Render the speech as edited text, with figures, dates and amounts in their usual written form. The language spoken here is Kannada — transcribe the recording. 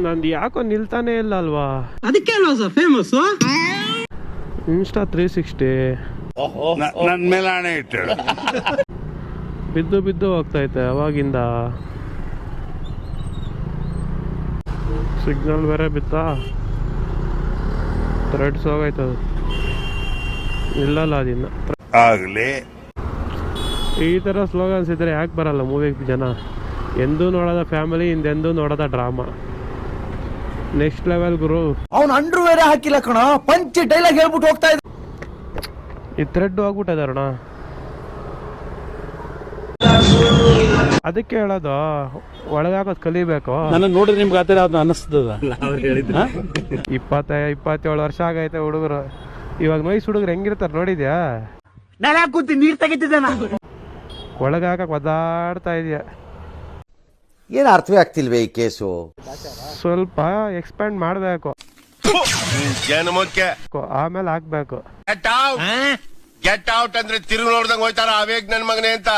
ನಂದು ಯಾಕೋ ನಿಲ್ತಾನೆ ಇಲ್ಲ ಅಲ್ವಾ? ಅದಕ್ಕೆ ಅಲ್ವಾ ಸರ್ ಫೇಮಸ್ ಇನ್ಸ್ಟಾ 360 ನನ್ ಮೇಲೆ ಹಣೆ ಇಟ್ಟು ಬಿದ್ದು ಬಿದ್ದು ಹೋಗ್ತೈತೆ ಅವಾಗಿಂದ. ಸಿಗ್ನಲ್ ಬೇರೆ ಬಿತ್ತಾ, ಥ್ರೆಡ್ಸ್ ಹೋಗೈತದು. ಇಲ್ಲಲ್ಲ ಅದಿನ್ನ ಆಗ್ಲಿ. ಈ ಥರ ಸ್ಲೋಗನ್ಸ್ ಇದ್ರೆ ಯಾಕೆ ಬರಲ್ಲ ಮೂವಿಗೆ ಜನ? ಎಂದೂ ನೋಡೋದ ಫ್ಯಾಮಿಲಿ, ಹಿಂದೆಂದೂ ನೋಡೋದ ಡ್ರಾಮಾ. ನೆಕ್ಸ್ಟ್ ಲೆವೆಲ್ ಗುರು. ಅವ್ನು ಅಂಡ್ರು ಬೇರೆ ಹಾಕಿಲ್ಲ ಕಣ, ಪಂಚ್ ಡೈಲಾಗ್ ಹೇಳ್ಬಿಟ್ಟು ಹೋಗ್ತಾ ಇದ್ದ. ಈ ಥ್ರೆಡ್ ಹೋಗ್ಬಿಟ್ಟದ ಅಣ್ಣ. ಅದಕ್ಕೆ ಹೇಳೋದು ಒಳಗಾಕೋದು ಕಲಿಬೇಕು. ನನ್ನ ನೋಡಿದ್ರೆ ನಿಮ್ಗೆ ಆ ಥರ ಯಾವ್ದು ಅನ್ನಿಸ್ತದ? 27 ವರ್ಷ ಆಗೈತೆ ಹುಡುಗರು. ಇವಾಗ ನೋಯ್ಸ್ ಹುಡುಗರು ಹೆಂಗಿರ್ತಾರೆ ನೋಡಿದ್ಯಾ? ಕೂತಿ ನೀರ್ ತೆಗಿತಿದ್ದಾನ, ಒಳಗಾಕಕ್ ಒದ್ದಾಡ್ತಾ ಇದೆಯಾ? ಏನ್ ಅರ್ಥವೇ ಆಗ್ತಿಲ್ವೇ ಈ ಕೇಸು? ಸ್ವಲ್ಪ ಎಕ್ಸ್ಪ್ಯಾಂಡ್ ಮಾಡಬೇಕು, ಆಮೇಲೆ ಹಾಕ್ಬೇಕು. ಗೆಟ್ ಔಟ್ ಅಂದ್ರೆ ತಿರುಗಿ ನೋಡ್ದಂಗ್ ಹೋಯ್ತಾರ ಅವೇಗ್ ನನ್ ಮಗನೇ ಅಂತ.